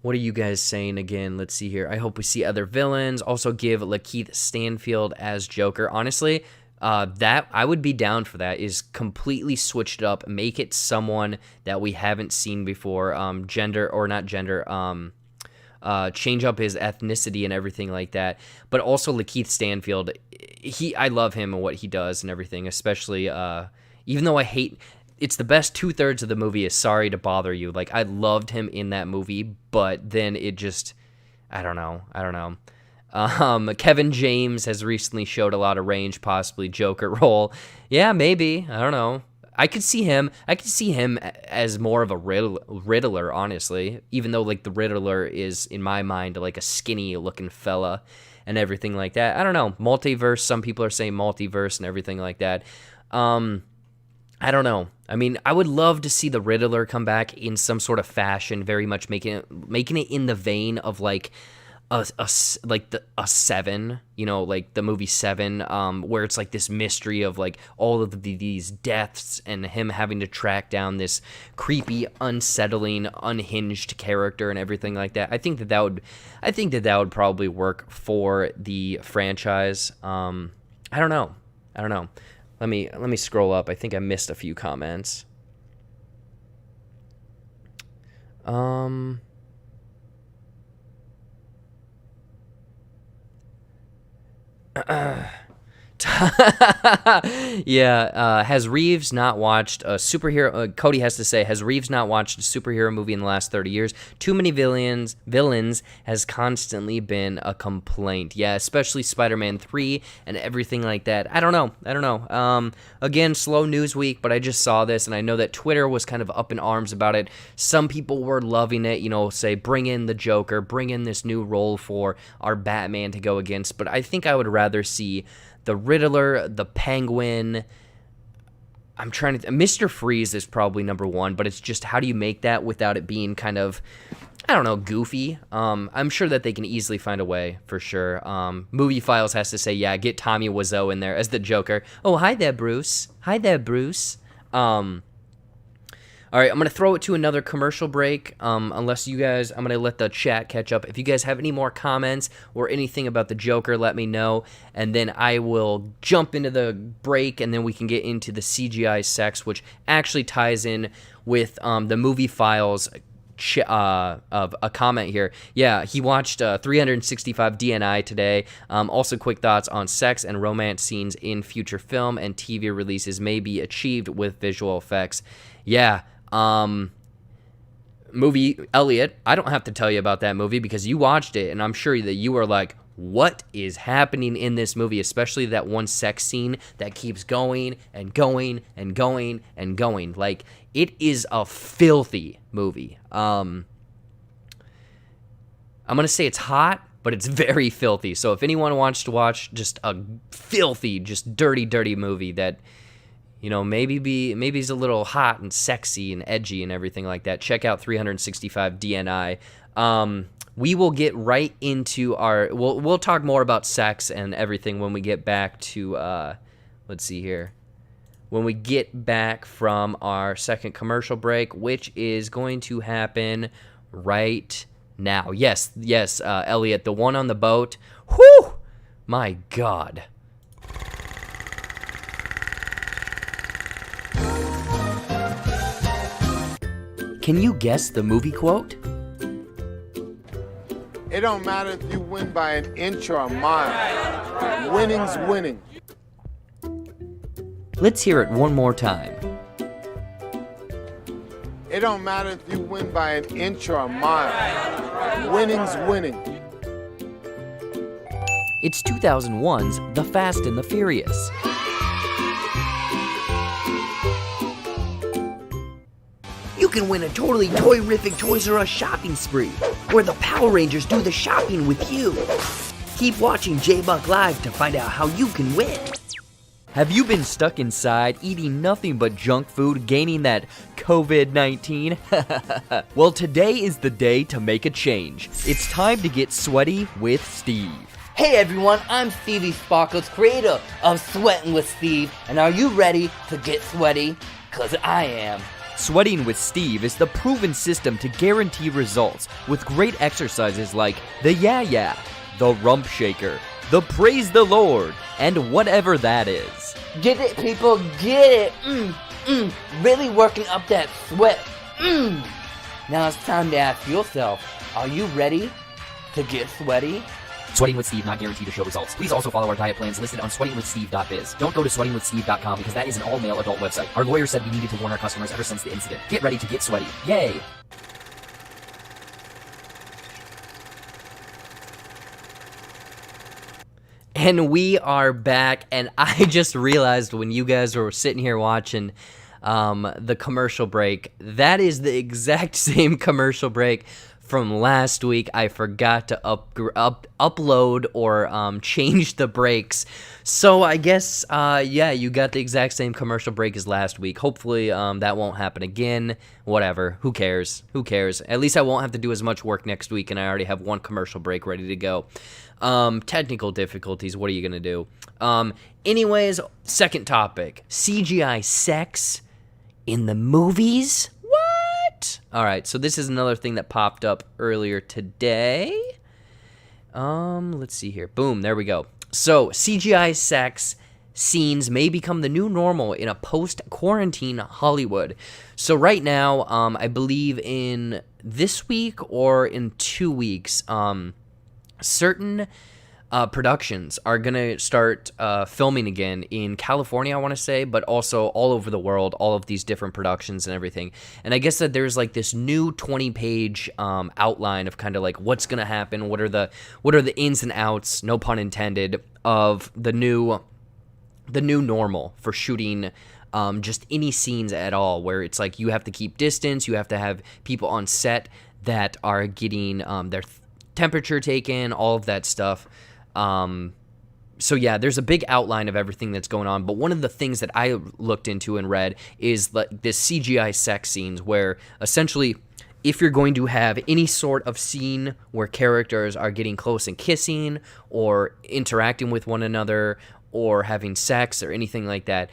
are you guys saying again? Let's see here. I hope we see other villains. Also give Lakeith Stanfield as Joker. Honestly, that I would be down for that. Is completely switched up. Make it someone that we haven't seen before. Change up his ethnicity and everything like that. But also Lakeith Stanfield, I love him and what he does and everything, especially, even though it's the best 2/3 of the movie is Sorry to Bother You. Like, I loved him in that movie, but then it just, I don't know. Kevin James has recently showed a lot of range, possibly Joker role. Yeah, maybe. I don't know. I could see him as more of a Riddler, honestly, even though, like, the Riddler is, in my mind, like a skinny-looking fella and everything like that. I don't know. Multiverse, some people are saying multiverse and everything like that. I don't know. I mean, I would love to see the Riddler come back in some sort of fashion, very much making it in the vein of, like, a Seven, like the movie Seven, where it's like this mystery of like all of these deaths and him having to track down this creepy, unsettling, unhinged character and everything like that. I think that would probably work for the franchise. I don't know. Let me scroll up. I think I missed a few comments. Has Reeves not watched a superhero? Cody has to say, has Reeves not watched a superhero movie in the last 30 years? Too many villains has constantly been a complaint. Yeah, especially Spider-Man 3 and everything like that. I don't know. Again, slow news week, but I just saw this, and I know that Twitter was kind of up in arms about it. Some people were loving it, say, bring in the Joker, bring in this new role for our Batman to go against, but I think I would rather see the Riddler, the Penguin. Mr. Freeze is probably number one, but it's just how do you make that without it being kind of, I don't know, goofy. I'm sure that they can easily find a way, for sure. Movie Files has to say, yeah, get Tommy Wiseau in there as the Joker. Oh, hi there, Bruce. All right, I'm going to throw it to another commercial break, unless you guys, I'm going to let the chat catch up. If you guys have any more comments or anything about the Joker, let me know, and then I will jump into the break, and then we can get into the CGI sex, which actually ties in with the Movie Files of a comment here. Yeah, he watched 365 DNI today. Also, quick thoughts on sex and romance scenes in future film and TV releases may be achieved with visual effects. Yeah. Movie Elliot, I don't have to tell you about that movie because you watched it, and I'm sure that you are like, what is happening in this movie, especially that one sex scene that keeps going and going and going and going. Like, it is a filthy movie. I'm gonna say it's hot, but it's very filthy. So if anyone wants to watch just a filthy, just dirty movie that, maybe is a little hot and sexy and edgy and everything like that, check out 365 DNI. We will get right into we'll talk more about sex and everything when we get back to, let's see here. When we get back from our second commercial break, which is going to happen right now. Yes, Elliot, the one on the boat. Whew! My God. Can you guess the movie quote? It don't matter if you win by an inch or a mile. Winning's winning. Let's hear it one more time. It don't matter if you win by an inch or a mile. Winning's winning. It's 2001's The Fast and the Furious. You can win a totally toy-rific Toys R Us shopping spree, where the Power Rangers do the shopping with you. Keep watching J-Buck Live to find out how you can win. Have you been stuck inside eating nothing but junk food, gaining that COVID-19? Well, today is the day to make a change. It's time to get sweaty with Steve. Hey everyone, I'm Stevie Sparkles, creator of Sweating with Steve, and are you ready to get sweaty? 'Cause I am. Sweating with Steve is the proven system to guarantee results with great exercises like the yeah, the rump shaker, the praise the Lord, and whatever that is. Get it, people, get it. Really working up that sweat. Now it's time to ask yourself, are you ready to get sweaty? Sweating with Steve not guaranteed to show results. Please also follow our diet plans listed on sweatingwithsteve.biz. Don't go to sweatingwithsteve.com because that is an all-male adult website. Our lawyer said we needed to warn our customers ever since the incident. Get ready to get sweaty. Yay! And we are back, and I just realized when you guys were sitting here watching the commercial break, that is the exact same commercial break from last week. I forgot to upload or change the breaks. So I guess, yeah, you got the exact same commercial break as last week. Hopefully that won't happen again. Whatever. Who cares? Who cares? At least I won't have to do as much work next week, and I already have one commercial break ready to go. Technical difficulties. What are you going to do? Anyways, second topic. CGI sex in the movies? All right, so this is another thing that popped up earlier today. Let's see here. Boom, there we go. So, CGI sex scenes may become the new normal in a post-quarantine Hollywood. So right now, I believe in this week or in 2 weeks, certain productions are going to start filming again in California, I want to say, but also all over the world, all of these different productions and everything. And I guess that there's like this new 20-page outline of kind of like what's going to happen, what are the ins and outs, no pun intended, of the new normal for shooting just any scenes at all, where it's like you have to keep distance, you have to have people on set that are getting their temperature taken, all of that stuff. So yeah, there's a big outline of everything that's going on, but one of the things that I looked into and read is like this CGI sex scenes, where essentially if you're going to have any sort of scene where characters are getting close and kissing or interacting with one another or having sex or anything like that,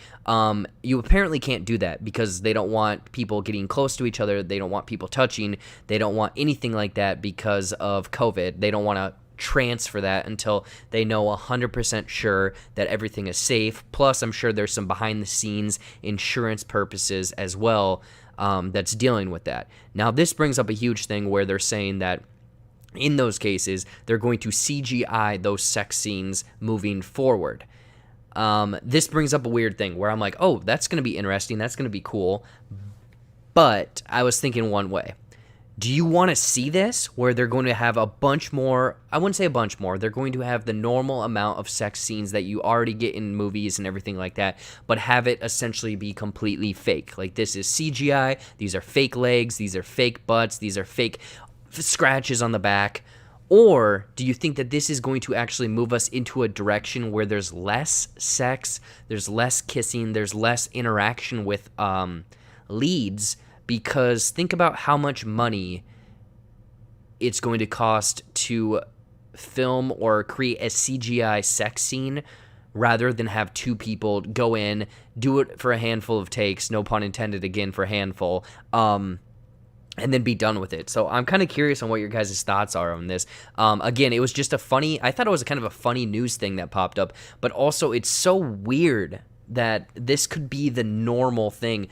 you apparently can't do that because they don't want people getting close to each other, they don't want people touching, they don't want anything like that because of COVID. They don't want to transfer that until they know 100% sure that everything is safe. Plus, I'm sure there's some behind the scenes insurance purposes as well that's dealing with that. Now, this brings up a huge thing where they're saying that in those cases, they're going to CGI those sex scenes moving forward. This brings up a weird thing where I'm like, oh, that's going to be interesting, that's going to be cool. But I was thinking one way. Do you want to see this where they're going to have a bunch more, I wouldn't say a bunch more, they're going to have the normal amount of sex scenes that you already get in movies and everything like that, but have it essentially be completely fake? Like, this is CGI, these are fake legs, these are fake butts, these are fake scratches on the back. Or do you think that this is going to actually move us into a direction where there's less sex, there's less kissing, there's less interaction with leads? Because think about how much money it's going to cost to film or create a CGI sex scene rather than have two people go in, do it for a handful of takes, no pun intended again for handful, and then be done with it. So I'm kind of curious on what your guys' thoughts are on this. Again, it was just I thought it was kind of a funny news thing that popped up, but also it's so weird that this could be the normal thing.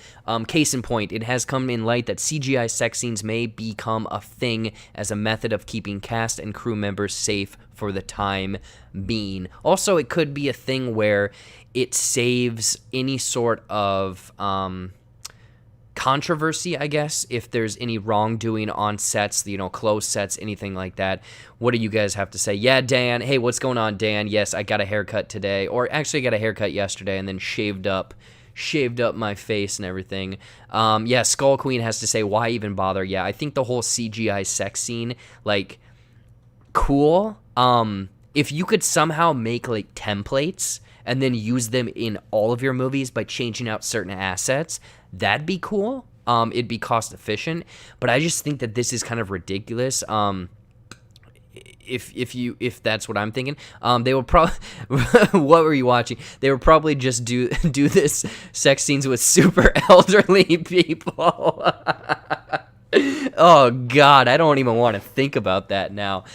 Case in point, it has come in light that CGI sex scenes may become a thing as a method of keeping cast and crew members safe for the time being. Also, it could be a thing where it saves any sort of controversy, I guess, if there's any wrongdoing on sets, closed sets, anything like that. What do you guys have to say? Yeah, Dan. Hey, what's going on, Dan? Yes, I got a haircut today, or actually I got a haircut yesterday and then shaved up my face and everything. Yeah, Skull Queen has to say, why even bother? Yeah, I think the whole CGI sex scene, like, cool. If you could somehow make, like, templates and then use them in all of your movies by changing out certain assets, that'd be cool. It'd be cost efficient, but I just think that this is kind of ridiculous. If that's what I'm thinking, they will probably. What were you watching? They would probably just do this sex scenes with super elderly people. Oh God, I don't even want to think about that now.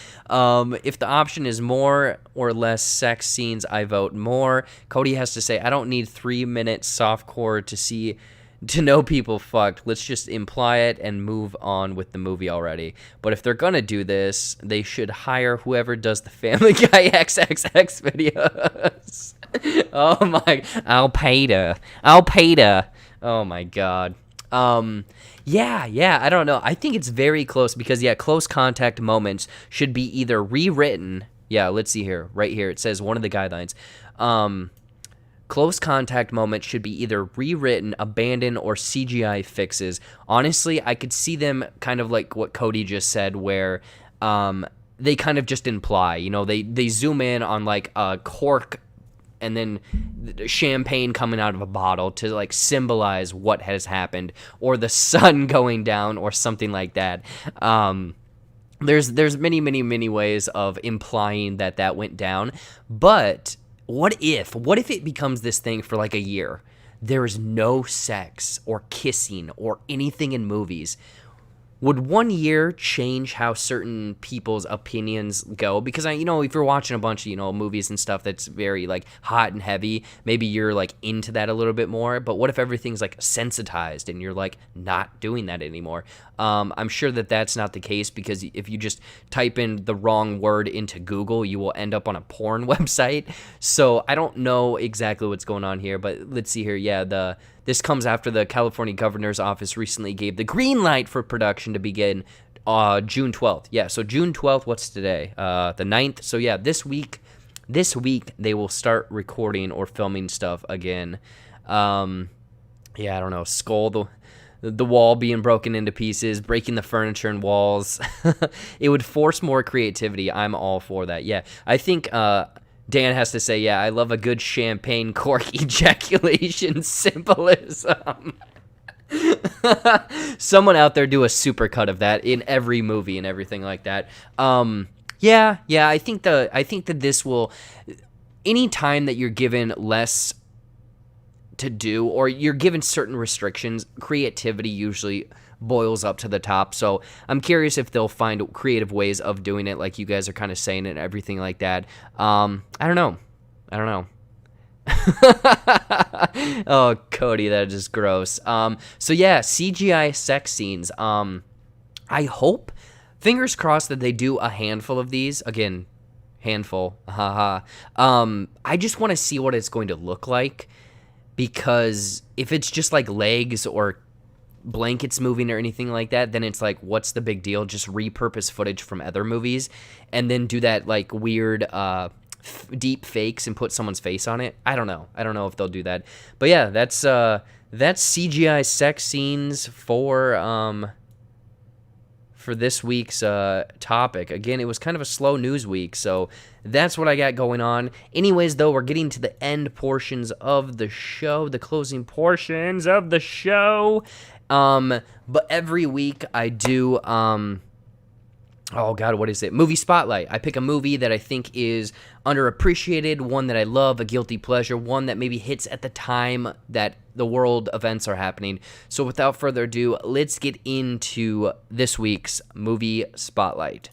If the option is more or less sex scenes, I vote more. Cody has to say, I don't need 3-minute softcore to know people fucked. Let's just imply it and move on with the movie already. But if they're gonna do this, they should hire whoever does the Family Guy XXX videos. Oh my, I'll pay to. Oh my God. Yeah, I don't know. I think it's very close because, close contact moments should be either rewritten. Yeah, let's see here. Right here, it says one of the guidelines. Close contact moments should be either rewritten, abandoned, or CGI fixes. Honestly, I could see them kind of like what Cody just said, where they kind of just imply, they zoom in on like a cork and then champagne coming out of a bottle to like symbolize what has happened, or the sun going down, or something like that. There's many ways of implying that went down, but what if it becomes this thing for like a year? There is no sex or kissing or anything in movies. Would 1 year change how certain people's opinions go? Because if you're watching a bunch of, movies and stuff that's very like hot and heavy, maybe you're like into that a little bit more. But what if everything's like sensitized and you're like not doing that anymore? I'm sure that that's not the case, because if you just type in the wrong word into Google, you will end up on a porn website. So I don't know exactly what's going on here, but let's see here. Yeah, this comes after the California governor's office recently gave the green light for production to begin June 12th. Yeah, so June 12th, what's today? The 9th. So yeah, this week they will start recording or filming stuff again. Yeah, I don't know. Skull, the wall being broken into pieces, breaking the furniture and walls. It would force more creativity. I'm all for that. Yeah, I think Dan has to say, yeah, I love a good champagne cork ejaculation symbolism. Someone out there do a supercut of that in every movie and everything like that. Yeah, I think that this will, any time that you're given less to do, or you're given certain restrictions, creativity usually boils up to the top. So I'm curious if they'll find creative ways of doing it, like you guys are kind of saying, and everything like that. I don't know. Oh, Cody, that is just gross. So yeah, CGI sex scenes. I hope, fingers crossed, that they do a handful of these. Again, handful. Haha. I just want to see what it's going to look like, because if it's just like legs or blankets moving or anything like that, then it's like, what's the big deal? Just repurpose footage from other movies and then do that like weird deep fakes and put someone's face on it. I don't know if they'll do that. But yeah, that's CGI sex scenes for this week's topic. Again, it was kind of a slow news week, so that's what I got going on. Anyways, though, we're getting to the end portions of the show, the closing portions of the show. But every week I do, oh God, what is it? Movie Spotlight. I pick a movie that I think is underappreciated, one that I love, a guilty pleasure, one that maybe hits at the time that the world events are happening. So without further ado, let's get into this week's Movie Spotlight.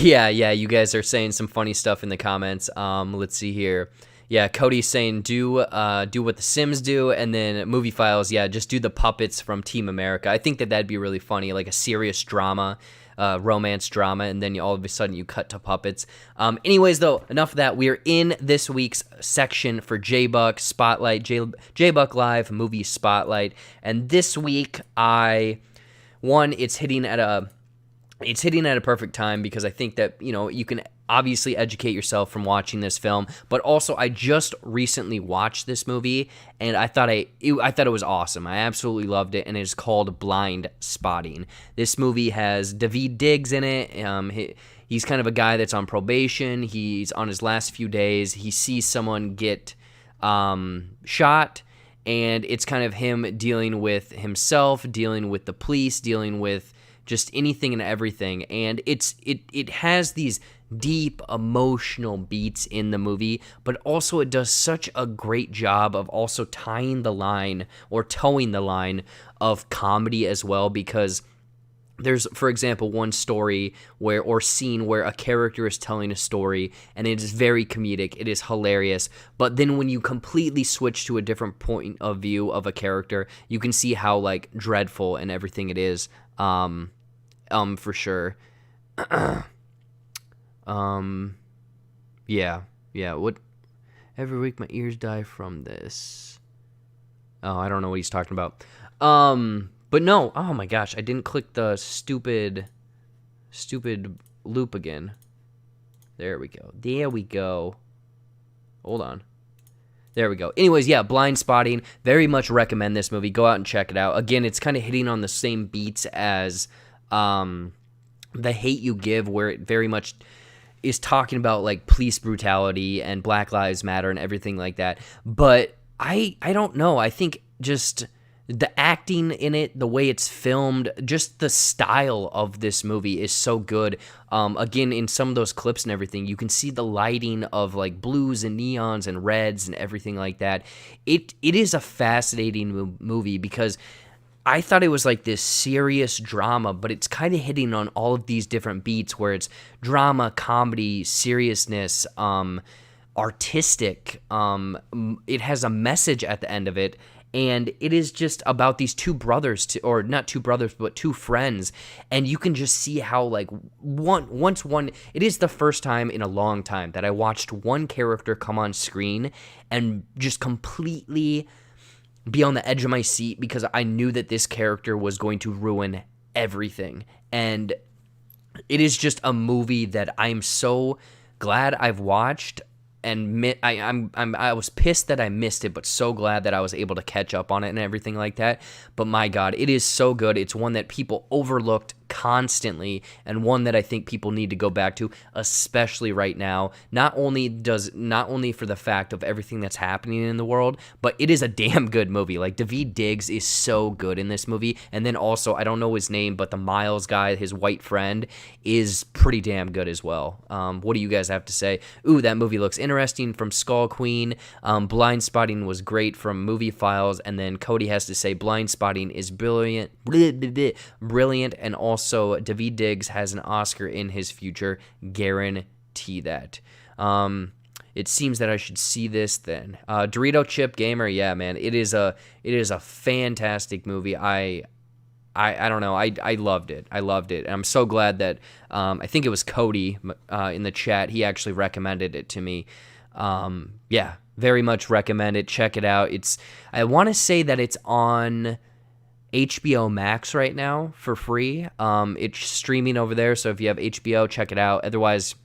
Yeah, you guys are saying some funny stuff in the comments. Let's see here. Yeah, Cody's saying do what the Sims do, and then Movie Files, yeah, just do the puppets from Team America. I think that'd be really funny, like a serious drama, romance drama, and then all of a sudden you cut to puppets. Anyways, though, enough of that. We are in this week's section for J-Buck Spotlight, J-Buck Live Movie Spotlight, and this week it's hitting at a perfect time because I think that, you can obviously educate yourself from watching this film, but also I just recently watched this movie and I thought it was awesome. I absolutely loved it, and it's called Blind Spotting. This movie has Daveed Diggs in it. He's kind of a guy that's on probation. He's on his last few days. He sees someone get shot, and it's kind of him dealing with himself, dealing with the police, dealing with just anything and everything. And it has these deep emotional beats in the movie, but also it does such a great job of also towing the line of comedy as well, because there's, for example, one scene where a character is telling a story and it is very comedic, it is hilarious, but then when you completely switch to a different point of view of a character, you can see how like dreadful and everything it is, for sure. What? Every week my ears die from this. Oh, I don't know what he's talking about. But no, oh my gosh, I didn't click the stupid loop again. There we go. Hold on. There we go. Anyways, yeah, Blind Spotting. Very much recommend this movie. Go out and check it out. Again, it's kind of hitting on the same beats as The Hate U Give, where it very much is talking about like police brutality and Black Lives Matter and everything like that. But I don't know. I think just the acting in it, the way it's filmed, just the style of this movie is so good. Again, in some of those clips and everything, you can see the lighting of like blues and neons and reds and everything like that. It is a fascinating movie because I thought it was like this serious drama, but it's kind of hitting on all of these different beats where it's drama, comedy, seriousness, artistic. It has a message at the end of it. And it is just about these two brothers, or not two brothers, but two friends. And you can just see how, like, it is the first time in a long time that I watched one character come on screen and just completely be on the edge of my seat because I knew that this character was going to ruin everything. And it is just a movie that I'm so glad I've watched. And I was pissed that I missed it, but so glad that I was able to catch up on it and everything like that. But my God, it is so good. It's one that people overlooked constantly, and one that I think people need to go back to, especially right now. Not only for the fact of everything that's happening in the world, but it is a damn good movie. Like, Daveed Diggs is so good in this movie, and then also, I don't know his name, but the Miles guy, his white friend, is pretty damn good as well. What do you guys have to say? Ooh, that movie looks interesting from Skull Queen. Blind Spotting was great from Movie Files, and then Cody has to say Blind Spotting is brilliant, and also Daveed Diggs has an Oscar in his future. Guarantee that. It seems that I should see this then. Dorito Chip Gamer, yeah, man, it is a fantastic movie. I don't know. I loved it. And I'm so glad that I think it was Cody in the chat. He actually recommended it to me. Yeah, very much recommend it. Check it out. I want to say that it's on HBO Max right now for free. It's streaming over there, so if you have HBO, check it out. Otherwise,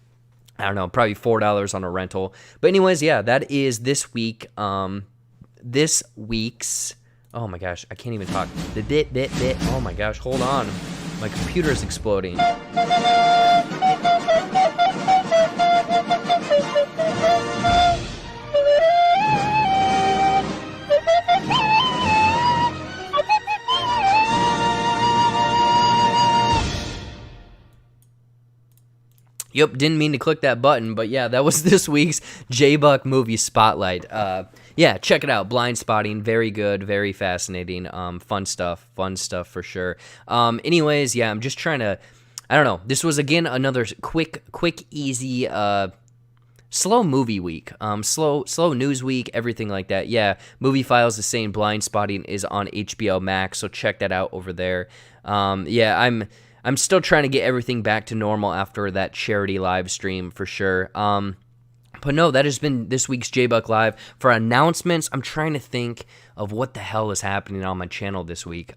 I don't know, probably $4 on a rental. But anyways, yeah, that is this week. This week's... Oh my gosh, I can't even talk. Oh my gosh, hold on. My computer is exploding. Yep, didn't mean to click that button, but yeah, that was this week's J-Buck Movie Spotlight. Yeah, check it out. Blind Spotting, very good, very fascinating. Fun stuff for sure. Anyways, yeah, I'm just trying to I don't know. This was again another quick, easy, slow movie week. Slow news week, everything like that. Yeah, Movie Files is saying Blind Spotting is on HBO Max, so check that out over there. Yeah, I'm still trying to get everything back to normal after that charity live stream for sure. But no, that has been this week's J-Buck Live. For announcements, I'm trying to think of what the hell is happening on my channel this week.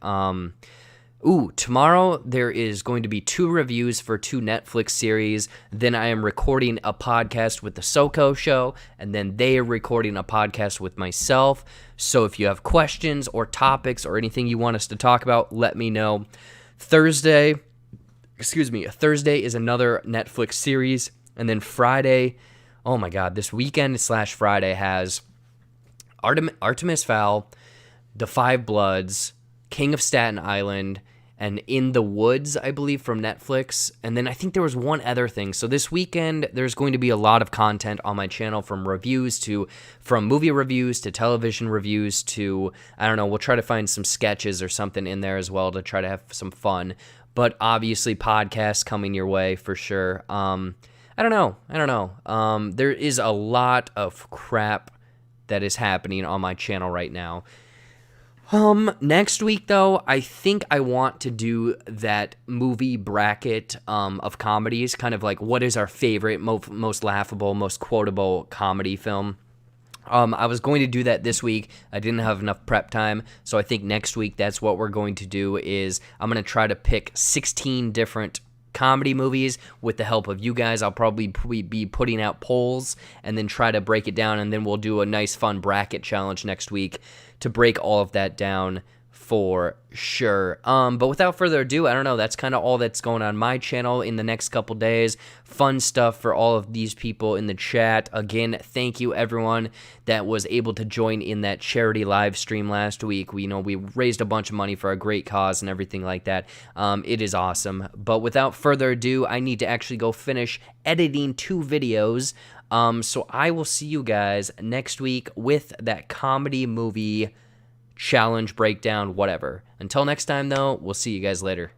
Tomorrow there is going to be 2 reviews for 2 Netflix series. Then I am recording a podcast with the SoCo Show, and then they are recording a podcast with myself. So if you have questions or topics or anything you want us to talk about, let me know. Thursday is another Netflix series, and then Friday, oh my God, this weekend / Friday has Artemis Fowl, The Five Bloods, King of Staten Island, and In the Woods, I believe, from Netflix. And then I think there was one other thing. So this weekend, there's going to be a lot of content on my channel, from movie reviews to television reviews to, I don't know, we'll try to find some sketches or something in there as well to try to have some fun. But obviously podcasts coming your way for sure. I don't know. There is a lot of crap that is happening on my channel right now. Next week, though, I think I want to do that movie bracket of comedies, kind of like what is our favorite, most laughable, most quotable comedy film. I was going to do that this week. I didn't have enough prep time, so I think next week that's what we're going to do. Is I'm going to try to pick 16 different comedy movies with the help of you guys. I'll probably be putting out polls and then try to break it down, and then we'll do a nice fun bracket challenge next week to break all of that down for sure. But without further ado, I don't know, that's kind of all that's going on my channel in the next couple days. Fun stuff for all of these people in the chat. Again, thank you everyone that was able to join in that charity live stream last week. We raised a bunch of money for a great cause and everything like that. It is awesome. But without further ado, I need to actually go finish editing 2 videos. So I will see you guys next week with that comedy movie challenge breakdown, whatever. Until next time, though, we'll see you guys later.